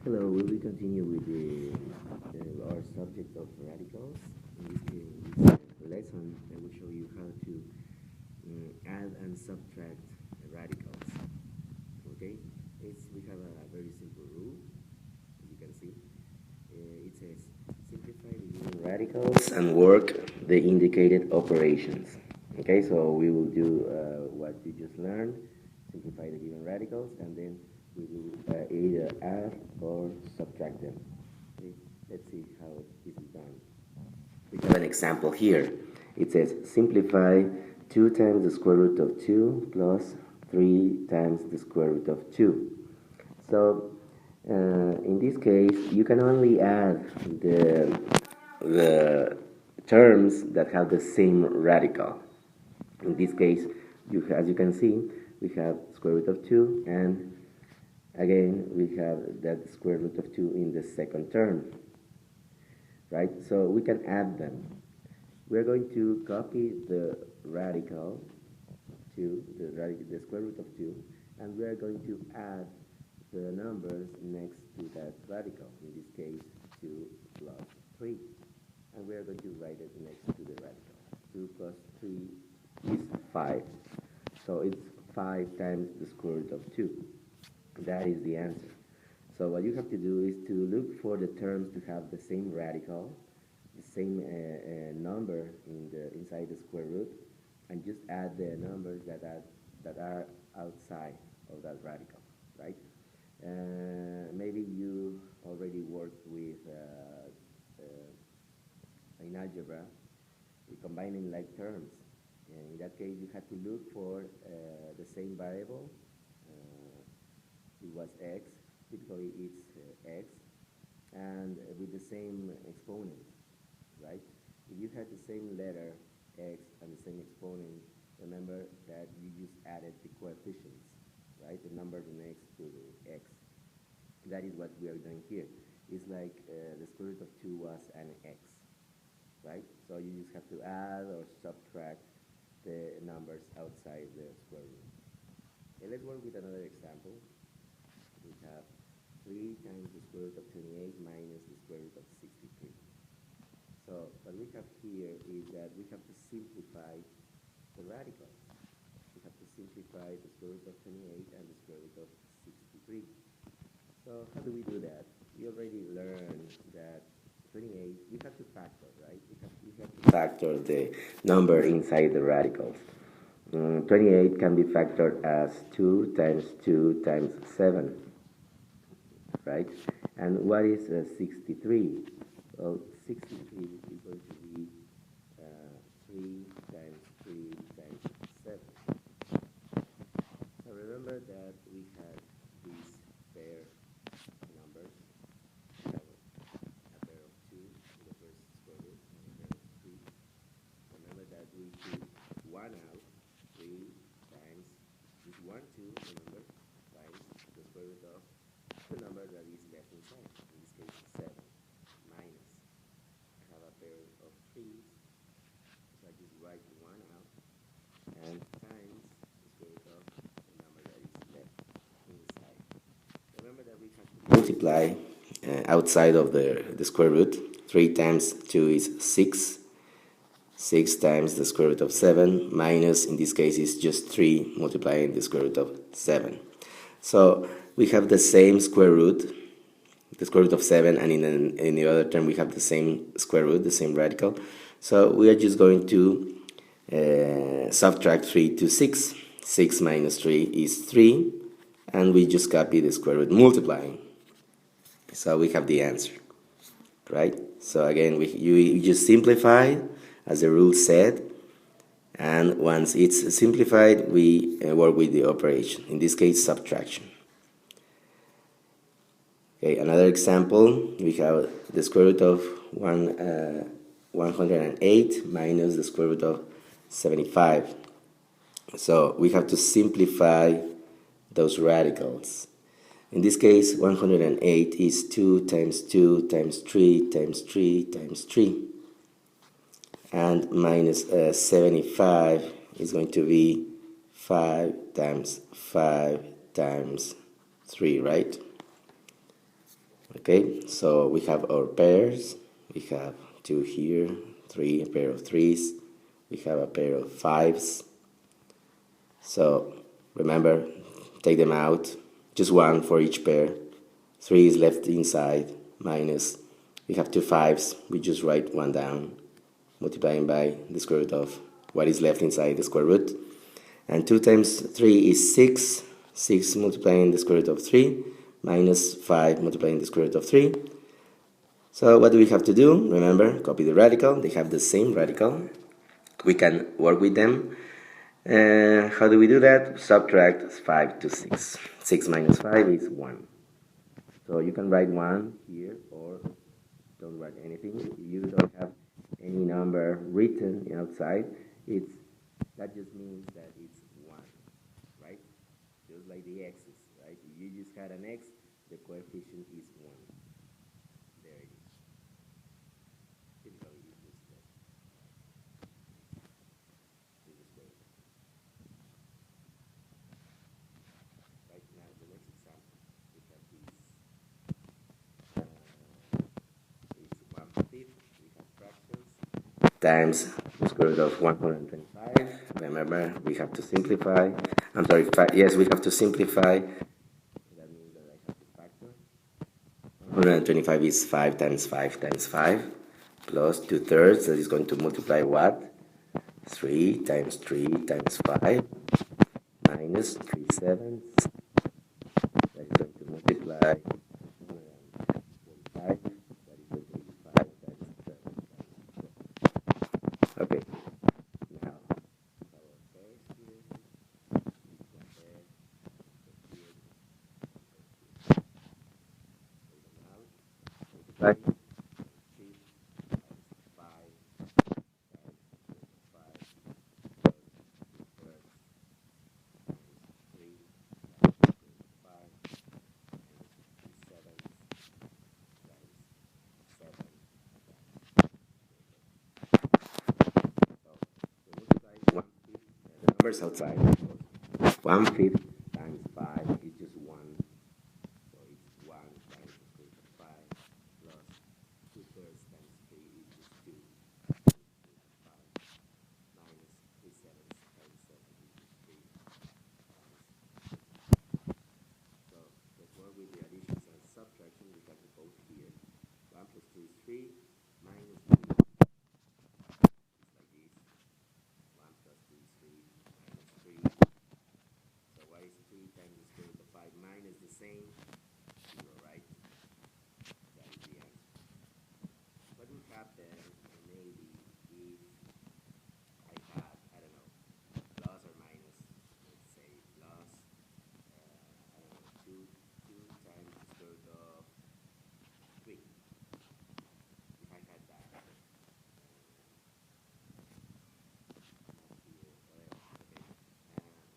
Hello, we will continue with our subject of radicals. In this lesson, I will show you how to add and subtract radicals. Okay, we have a very simple rule, as you can see. It says simplify the given radicals and work the indicated operations. Okay, so we will do what you just learned, simplify the given radicals, and then we will either add or subtract them. Okay, let's see how this is done. We have an example here. It says simplify 2 times the square root of 2 plus 3 times the square root of 2. So in this case, you can only add the terms that have the same radical. In this case, as you can see, we have square root of 2, and again, we have that square root of 2 in the second term, right? So we can add them. We're going to copy the radical to the square root of 2, and we are going to add the numbers next to that radical, in this case 2 plus 3, and we are going to write it next to the radical. 2 plus 3 is 5, so it's 5 times the square root of 2. That is the answer. So what you have to do is to look for the terms to have the same radical, the same number inside the square root, and just add the numbers that are outside of that radical, right? Maybe you already worked with in algebra, combining like terms. And in that case, you had to look for the same variable. It was x. Typically, it's x, and with the same exponent, right? If you had the same letter x and the same exponent, remember that you just added the coefficients, right? The number next to the x. That is what we are doing here. It's like the square root of 2 was an x, right? So you just have to add or subtract the numbers outside the square root. Okay, let's work with another example. We have 3 times the square root of 28 minus the square root of 63. So what we have here is that we have to simplify the radicals. We have to simplify the square root of 28 and the square root of 63. So how do we do that? We already learned that 28, we have to factor, right? We have to factor the number inside the radicals. 28 can be factored as 2 times 2 times 7, right? And what is 63? Well, 63 is going to be 3 times 3 times 7. So remember that we had these pair numbers. We have a pair of 2 in the first square root and a pair of 3. Remember that we took 1 out, 3 times this 1, 2, remember, times the square root of the number that is left inside. In this case, 7 minus. I have a pair of 3's, so I just write 1 out, and times the square root of the number that is left inside. Remember that we have to multiply outside of the square root. 3 times 2 is 6. 6 times the square root of 7 minus, in this case, is just 3 multiplying the square root of 7. So we have the same square root, the square root of 7, and in the other term we have the same square root, the same radical. So we are just going to subtract 3 to 6. 6 minus 3 is 3, and we just copy the square root multiplying. So we have the answer, right? So again, you just simplify, as the rule said, and once it's simplified, we work with the operation, in this case, subtraction. Okay, another example, we have the square root of 108 minus the square root of 75. So we have to simplify those radicals. In this case, 108 is 2 times 2 times 3 times 3 times 3. And minus 75 is going to be 5 times 5 times 3, right? Okay, so we have our pairs. We have 2 here, 3, a pair of 3s. We have a pair of 5s. So remember, take them out, just one for each pair. 3 is left inside, minus, we have 2 5s, we just write 1 down, multiplying by the square root of what is left inside the square root. And 2 times 3 is 6, 6 multiplying the square root of 3, minus 5 multiplying the square root of 3. So what do we have to do? Remember, copy the radical, they have the same radical. We can work with them. How do we do that? Subtract 5 to 6. 6 minus 5 is 1. So you can write 1 here or don't write anything. If you don't have any number written outside, that just means that it's 1, right? Just like the x's, right? If you just had an x, the coefficient is 1. There it is. Typically you just right now, the next example, we have is 1/5. We have fractions times the square root of 125. Remember, we have to simplify. I'm sorry, yes, we have to simplify. That means that I have to factor. 125 is 5 times 5 times 5 plus 2/3. That is going to multiply what? 3 times 3 times 5 minus 3/7. That is going to multiply 145. That is going to be 5 times 7 times 12. Okay. Now, our pairs here. Compare. Multiply. 3 times 5 times 5 plus 2/3 minus 3 times 5 minus 3/7 times 7 times. So we multiply 1/5. The numbers outside. 1/5 times 5 is just 1. So it's 1 times the square root of 5 plus 2/3 times 3 is just 2 times 5 minus 3/7 times 7 is just 3 times. So let's work with the additions and subtraction. We have the both here. 1 plus 2 is 3 minus 2 is like this. 1 plus 2 is 3 minus 3. So what is 3 times the square root of 5 minus the same? 0, right? That is the answer. What would happen maybe if I had, I don't know, plus or minus, let's say plus, I don't know, 2 times the square root of 3. If I had that,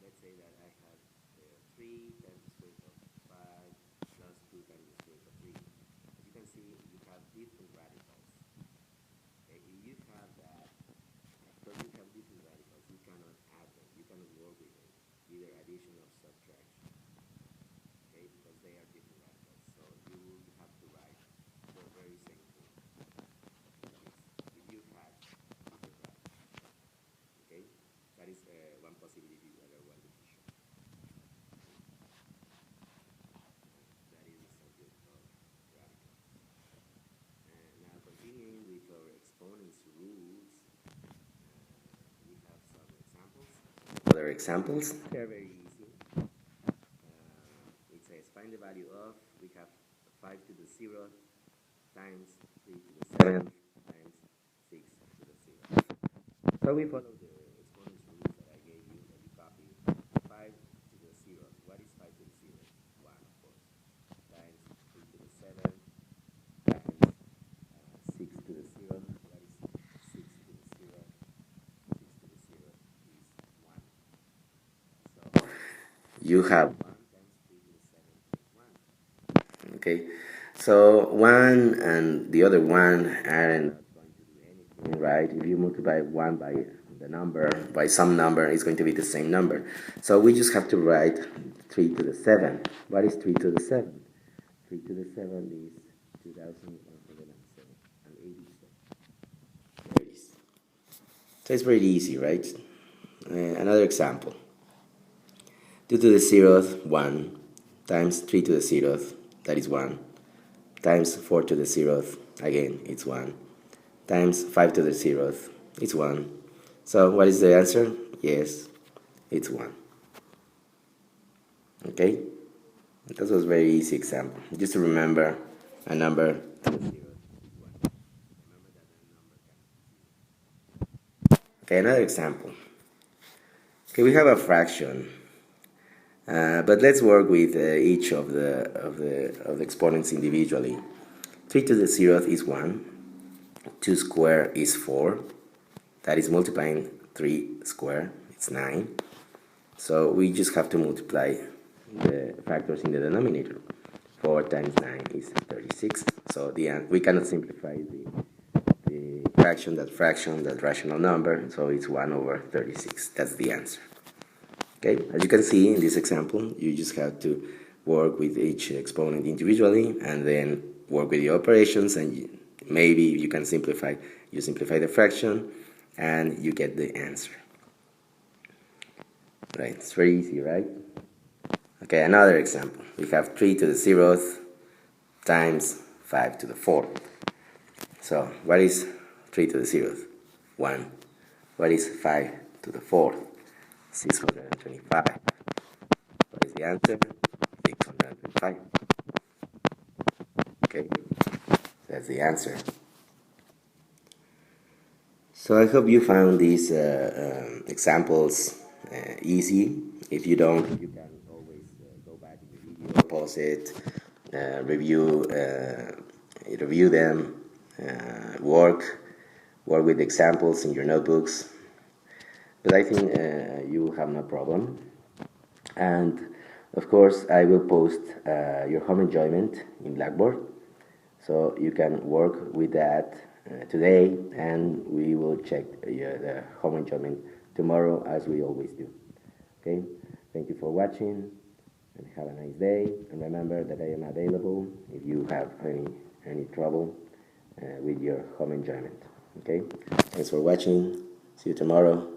let's say that I had 3 times the square root of 5 plus 2 times the square root of 3. As you can see, you have different radicals. Okay? If you have that, because you have different radicals, you cannot add them. You cannot work with them, either addition or subtraction. Okay? Because they are different radicals. So you will have to write the very same thing. If you had different radicals. Okay? That is one possibility that I wanted to show. That is the subject of radicals. Now continuing with our exponents rules, we have some examples. Other examples. They're very easy. It says find the value of, we have 5 to the 0 times 3 to the 7th times 6 to the 0th. So we follow the exponents rules that I gave you, that you copy. 5 to the 0th. What is 5 to the 0th? 1, of course. Times 3 to the 7th times 6 to the 0th. What is 6 to the 0th? 6 to the 0th is 1. So you have 1 times 3 to the 7th is 1. Okay. So 1 and the other 1 aren't going to do anything, right? If you multiply 1 by the number, by some number, it's going to be the same number. So we just have to write 3 to the 7. What is 3 to the 7? 3 to the 7 is 2,187. There it is. So it's pretty easy, right? Another example. 2 to the 0th, 1, times 3 to the 0th, that is 1, times 4 to the 0th, again, it's 1, times 5 to the 0th, it's 1. So what is the answer? Yes, it's 1. Okay? That was a very easy example. Just to remember a number to the 0th is 1. Remember that a number can. Okay, another example. Okay, we have a fraction. But let's work with each of the exponents individually. 3 to the 0th is 1. 2 square is 4. That is multiplying 3 square. It's 9. So we just have to multiply the factors in the denominator. 4 times 9 is 36. So we cannot simplify the fraction, that rational number. So it's 1 over 36. That's the answer. Okay, as you can see in this example, you just have to work with each exponent individually and then work with the operations, and maybe you can simplify the fraction and you get the answer. Right, it's very easy, right? Okay, another example. We have 3 to the 0th times 5 to the 4th. So what is 3 to the 0th? 1. What is 5 to the 4th? 625. What is the answer? 625. Okay, that's the answer. So I hope you found these examples easy. If you don't, you can always go back in the video, pause it, review them, work with examples in your notebooks. But I think you have no problem. And of course, I will post your home enjoyment in Blackboard, so you can work with that today, and we will check the home enjoyment tomorrow, as we always do. Okay, thank you for watching, and have a nice day. And remember that I am available if you have any trouble with your home enjoyment. Okay, thanks for watching. See you tomorrow.